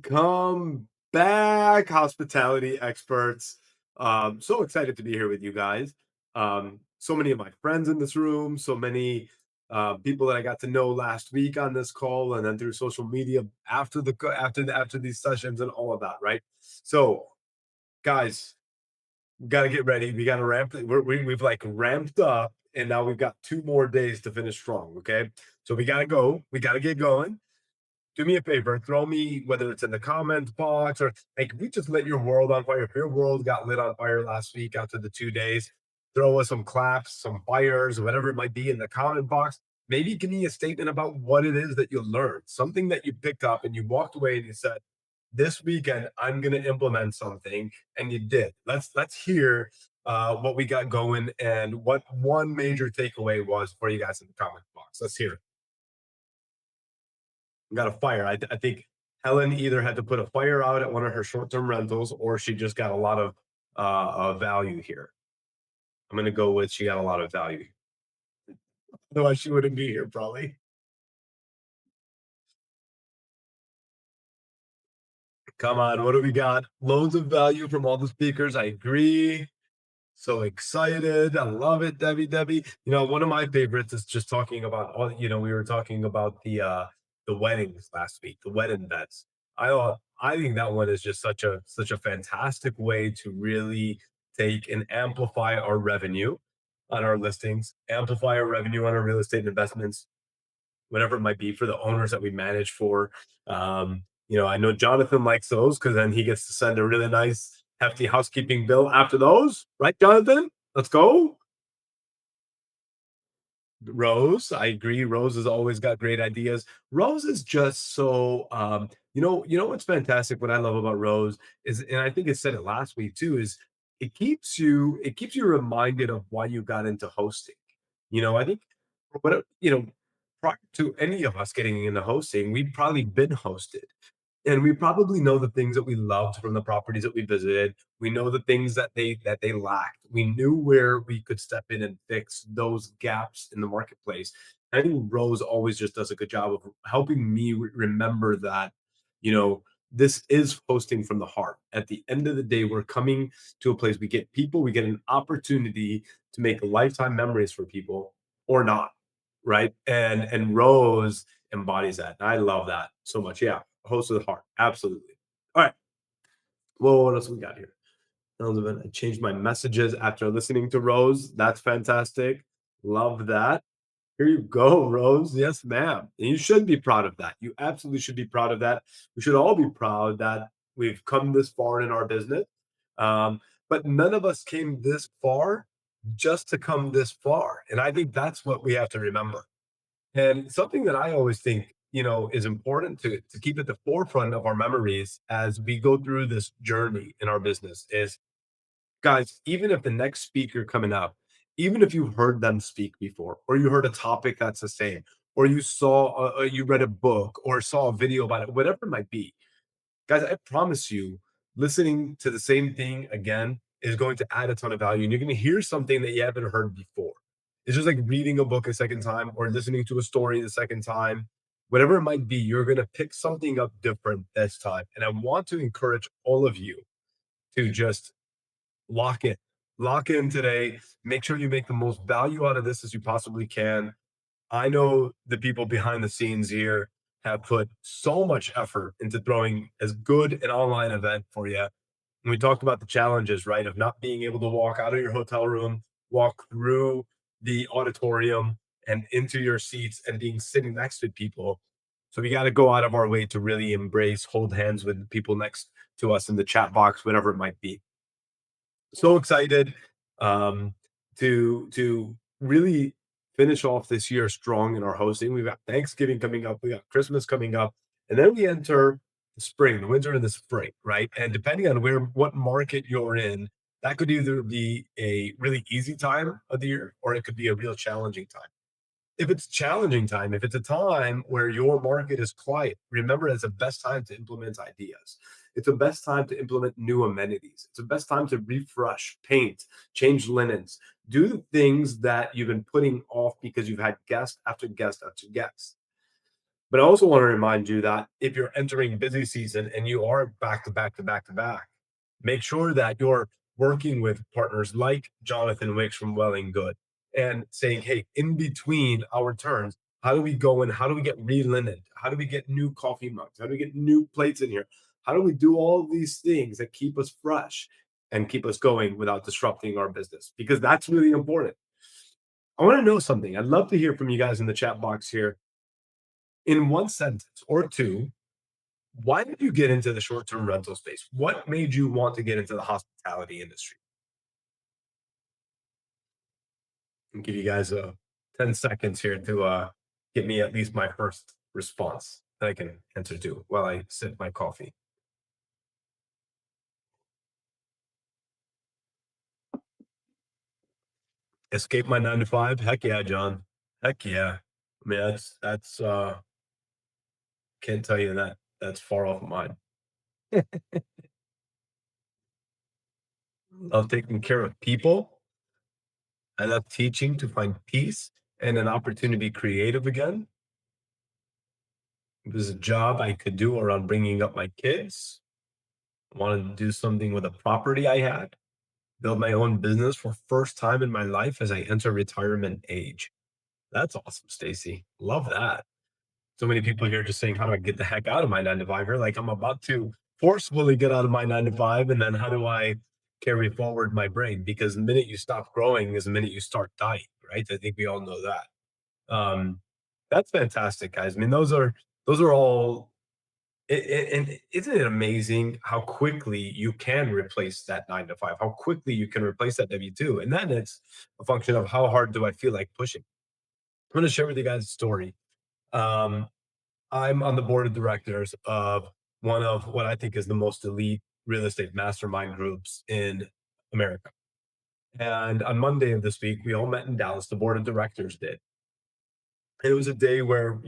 Welcome back, hospitality experts. So excited to be here with you guys. So many of my friends in this room, so many people that I got to know last week on this call, and then through social media after after these sessions and all of that, right? So, guys, got to get ready. We got to ramp. We've like ramped up, and now we've got 2 more days to finish strong. Okay, so we got to go. We got to get going. Do me a favor, throw me, whether it's in the comments box or like we just lit your world on fire. If your world got lit on fire last week after the 2 days, throw us some claps, some fires, whatever it might be in the comment box. Maybe give me a statement about what it is that you learned, something that you picked up and you walked away and you said, this weekend I'm gonna implement something, and you did. Let's hear what we got going and what one major takeaway was for you guys in the comment box. Let's hear it. Got a fire. I think Helen either had to put a fire out at one of her short-term rentals, or she just got a lot of value here. I'm gonna go with she got a lot of value. Otherwise, she wouldn't be here probably. Come on, what do we got? Loads of value from all the speakers. I agree. So excited. I love it, Debbie. One of my favorites is just talking about we were talking about the weddings last week, the wedding beds. I think that one is just such a fantastic way to really take and amplify our revenue on our listings, amplify our revenue on our real estate investments, whatever it might be for the owners that we manage for. I know Jonathan likes those because then he gets to send a really nice, hefty housekeeping bill after those, right, Jonathan? Let's go. Rose, I agree. Rose has always got great ideas. Rose is just so what's fantastic. What I love about Rose is, and I think it said it last week too, is it keeps you reminded of why you got into hosting. I think what prior to any of us getting into hosting, we'd probably been hosted. And we probably know the things that we loved from the properties that we visited. We know the things that they lacked. We knew where we could step in and fix those gaps in the marketplace. I think Rose always just does a good job of helping me remember that, you know, this is hosting from the heart. At the end of the day, we're coming to a place we get people, we get an opportunity to make lifetime memories for people or not, right? And Rose embodies that. And I love that so much. Yeah, host of the heart. Absolutely. All right. Well, what else we got here? Elizabeth, I changed my messages after listening to Rose. That's fantastic. Love that. Here you go, Rose. Yes, ma'am. And you should be proud of that. You absolutely should be proud of that. We should all be proud that we've come this far in our business. Um, but none of us came this far just to come this far. And I think that's what we have to remember. And something that I always think, is important to keep at the forefront of our memories as we go through this journey in our business is, guys, even if the next speaker coming up, even if you heard them speak before, or you heard a topic that's the same, or you read a book or saw a video about it, whatever it might be, guys, I promise you, listening to the same thing again is going to add a ton of value, and you're going to hear something that you haven't heard before. It's just like reading a book a second time or listening to a story the second time. Whatever it might be, you're going to pick something up different this time. And I want to encourage all of you to just lock in. Lock in today. Make sure you make the most value out of this as you possibly can. I know the people behind the scenes here have put so much effort into throwing as good an online event for you. And we talked about the challenges, right, of not being able to walk out of your hotel room, walk through the auditorium and into your seats and being sitting next to people. So we got to go out of our way to really embrace, hold hands with the people next to us in the chat box, whatever it might be. So excited um, to really finish off this year strong in our hosting. We've got Thanksgiving coming up, we got Christmas coming up, and then we enter the spring, the winter and the spring, right? And depending on what market you're in, that could either be a really easy time of the year or it could be a real challenging time. If it's challenging time, if it's a time where your market is quiet, remember it's the best time to implement ideas. It's the best time to implement new amenities. It's the best time to refresh, paint, change linens, do the things that you've been putting off because you've had guest after guest after guest. But I also want to remind you that if you're entering busy season and you are back to back to back to back, make sure that you're working with partners like Jonathan Wicks from Welling Good and saying, hey, in between our turns, how do we go and how do we get re-linened? How do we get new coffee mugs? How do we get new plates in here? How do we do all these things that keep us fresh and keep us going without disrupting our business? Because that's really important. I want to know something. I'd love to hear from you guys in the chat box here. In one sentence or two, why did you get into the short-term rental space? What made you want to get into the hospitality industry? I'll give you guys 10 seconds here to give me at least my first response that I can answer to while I sip my coffee. Escape my 9 to 5? Heck yeah, John. Heck yeah. I mean, that's can't tell you that that's far off of mine. Love taking care of people. I love teaching to find peace and an opportunity to be creative again. It was a job I could do around bringing up my kids. I wanted to do something with a property I had, build my own business for first time in my life as I enter retirement age. That's awesome, Stacy. Love that. So many people here just saying, how do I get the heck out of my 9 to 5? You're like, I'm about to forcefully get out of my 9 to 5. And then how do I carry forward my brain? Because the minute you stop growing is the minute you start dying, right? I think we all know that. That's fantastic, guys. I mean, those are all and isn't it amazing how quickly you can replace that 9 to 5, how quickly you can replace that W2? And then it's a function of how hard do I feel like pushing. I'm going to share with you guys a story. Um, I'm on the board of directors of one of what I think is the most elite real estate mastermind groups in America. And on Monday of this week, we all met in Dallas. The board of directors did. And it was a day where,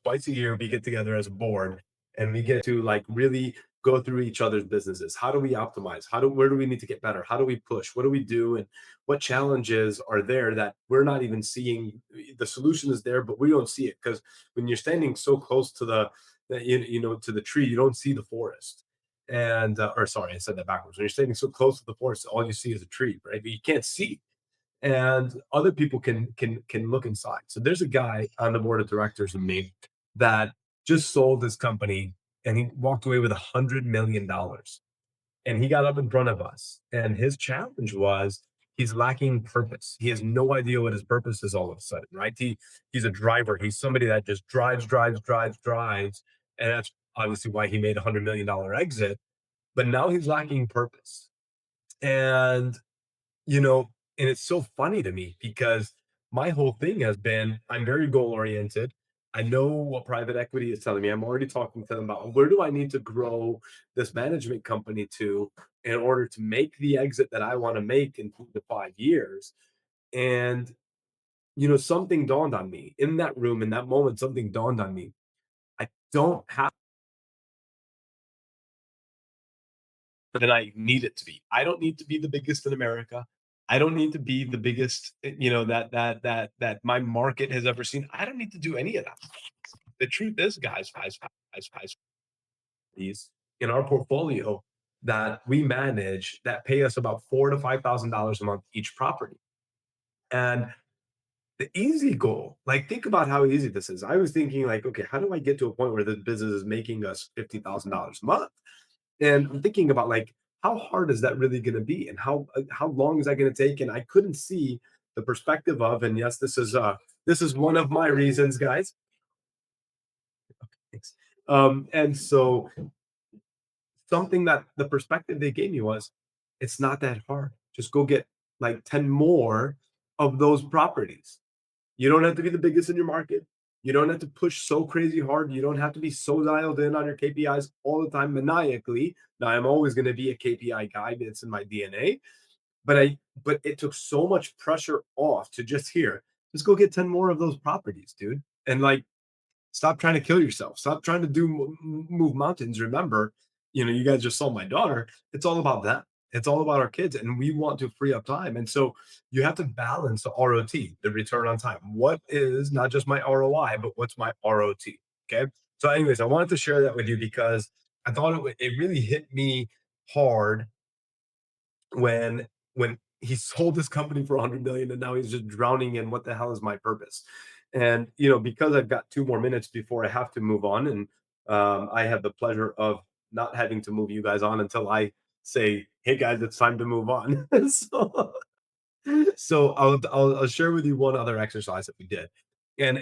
twice a year we get together as a board and we get to like really go through each other's businesses. How do we optimize? Where do we need to get better? How do we push? What do we do? And what challenges are there that we're not even seeing? The solution is there, but we don't see it because when you're standing so close to to the tree, you don't see the forest. And or sorry, I said that backwards. When you're standing so close to the forest, all you see is a tree, right? But you can't see, and other people can look inside. So there's a guy on the board of directors of me that just sold his company and he walked away with $100 million. And he got up in front of us, and his challenge was he's lacking purpose. He has no idea what his purpose is all of a sudden, right? He's a driver. He's somebody that just drives, drives, drives, drives. And that's obviously why he made $100 million exit. But now he's lacking purpose. And you know, and it's so funny to me because my whole thing has been I'm very goal oriented. I know what private equity is telling me. I'm already talking to them about where do I need to grow this management company to in order to make the exit that I want to make in 2 to 5 years. And, something dawned on me in that room, in that moment, something dawned on me. I don't have than I need it to be. I don't need to be the biggest in America. I don't need to be the biggest, that my market has ever seen. I don't need to do any of that. The truth is, guys, these in our portfolio that we manage that pay us about $4,000 to $5,000 a month each property. And the easy goal, like think about how easy this is. I was thinking like, okay, how do I get to a point where the business is making us $50,000 a month? And I'm thinking about like, how hard is that really going to be, and how long is that going to take? And I couldn't see the perspective of, and yes, this is one of my reasons, guys. Thanks. And so something that the perspective they gave me was, it's not that hard. Just go get like 10 more of those properties. You don't have to be the biggest in your market. You don't have to push so crazy hard. You don't have to be so dialed in on your KPIs all the time maniacally. Now, I'm always going to be a KPI guy. It's in my DNA. But it took so much pressure off to just go get 10 more of those properties, dude. And like, stop trying to kill yourself. Stop trying to move mountains. Remember, you guys just saw my daughter. It's all about that. It's all about our kids, and we want to free up time. And so you have to balance the ROT, the return on time. What is not just my ROI, but what's my ROT? Okay. So, anyways, I wanted to share that with you because I thought it really hit me hard when he sold his company for 100 million and now he's just drowning in what the hell is my purpose. And because I've got 2 more minutes before I have to move on, and I have the pleasure of not having to move you guys on until I say, hey guys, it's time to move on. So I'll share with you one other exercise that we did, and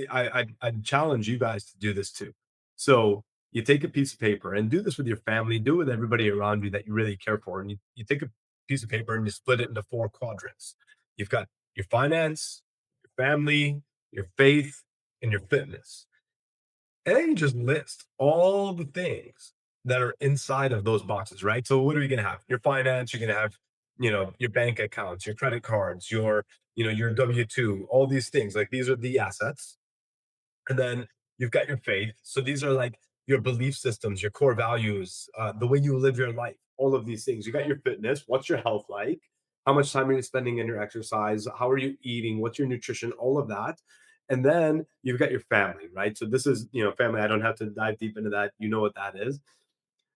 I challenge you guys to do this too. So you take a piece of paper and do this with your family, do it with everybody around you that you really care for, and you take a piece of paper and you split it into 4 quadrants. You've got your finance, your family, your faith, and your fitness. And then you just list all the things that are inside of those boxes, right? So what are you going to have? Your finance, you're going to have, your bank accounts, your credit cards, your W-2, all these things. Like these are the assets. And then you've got your faith. So these are like your belief systems, your core values, the way you live your life, all of these things. You got your fitness. What's your health like? How much time are you spending in your exercise? How are you eating? What's your nutrition? All of that. And then you've got your family, right? So this is, family. I don't have to dive deep into that. You know what that is.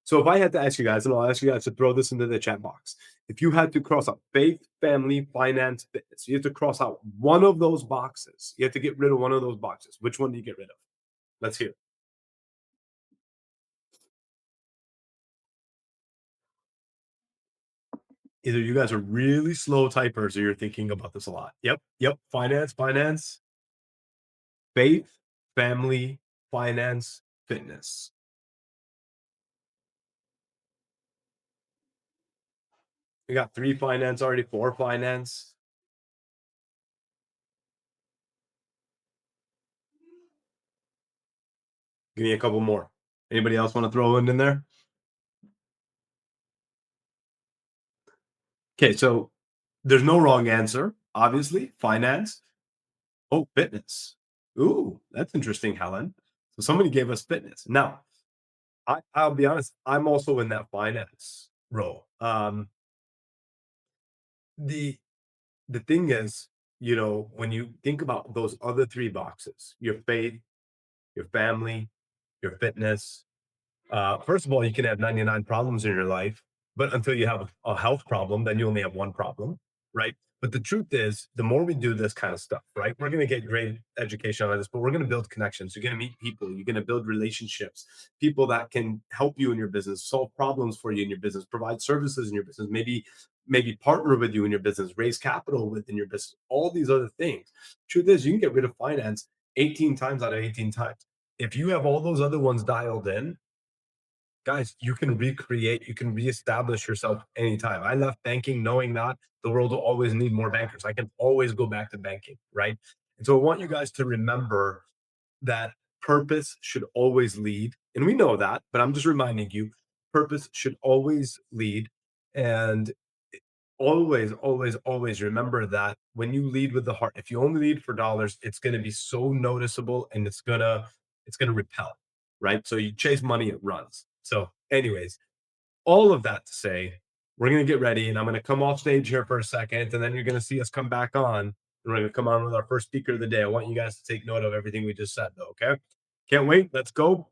So if I had to ask you guys, and I'll ask you guys to throw this into the chat box, if you had to cross out faith, family, finance, fitness, you have to cross out one of those boxes. You have to get rid of one of those boxes. Which one do you get rid of? Let's hear. Either you guys are really slow typers or you're thinking about this a lot. Yep. Yep. Finance, faith, family, finance, fitness. We got 3 finance already, 4 finance. Give me a couple more. Anybody else want to throw in there? Okay, so there's no wrong answer. Obviously, finance. Oh, fitness. Ooh, that's interesting, Helen. So somebody gave us fitness. Now, I'll be honest, I'm also in that finance role. The the thing is, when you think about those other 3 boxes, your faith, your family, your fitness, first of all, you can have 99 problems in your life, but until you have a health problem, then you only have one problem, right? But the truth is, the more we do this kind of stuff, right? We're going to get great education on this, but we're going to build connections. You're going to meet people. You're going to build relationships, people that can help you in your business, solve problems for you in your business, provide services in your business, maybe partner with you in your business, raise capital within your business, all these other things. Truth is, you can get rid of finance 18 times out of 18 times. If you have all those other ones dialed in, guys, you can recreate, you can reestablish yourself anytime. I left banking knowing that the world will always need more bankers. I can always go back to banking, right? And so I want you guys to remember that purpose should always lead. And we know that, but I'm just reminding you, purpose should always lead. And always, always, always remember that when you lead with the heart, if you only lead for dollars, it's going to be so noticeable and it's gonna repel, right? So you chase money, it runs. So, anyways, all of that to say, we're gonna get ready, and I'm gonna come off stage here for a second, and then you're gonna see us come back on, and we're gonna come on with our first speaker of the day. I want you guys to take note of everything we just said, though. Okay? Can't wait. Let's go,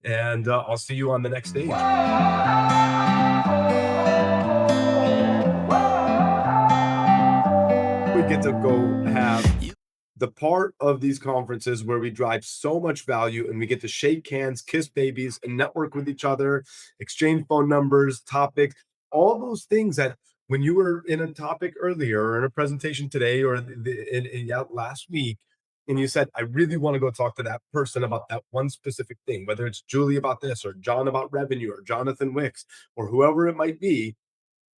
and I'll see you on the next stage. We get to go have the part of these conferences where we drive so much value and we get to shake hands, kiss babies, and network with each other, exchange phone numbers, topics, all those things that when you were in a topic earlier or in a presentation today or last week, and you said, I really want to go talk to that person about that one specific thing, whether it's Julie about this or John about revenue or Jonathan Wicks or whoever it might be,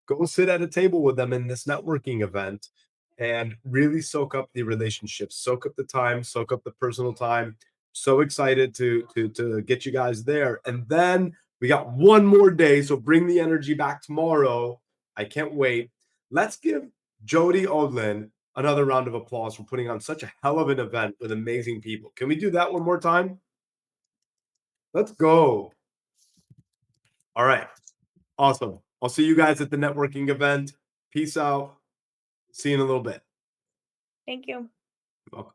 go sit at a table with them in this networking event and really soak up the relationships, soak up the time, soak up the personal time. So excited to get you guys there. And then we got one more day, so bring the energy back tomorrow. I can't wait. Let's give Jody Odlin another round of applause for putting on such a hell of an event with amazing people. Can we do that one more time? Let's go. All right. Awesome. I'll see you guys at the networking event. Peace out. See you in a little bit. Thank you. You're welcome.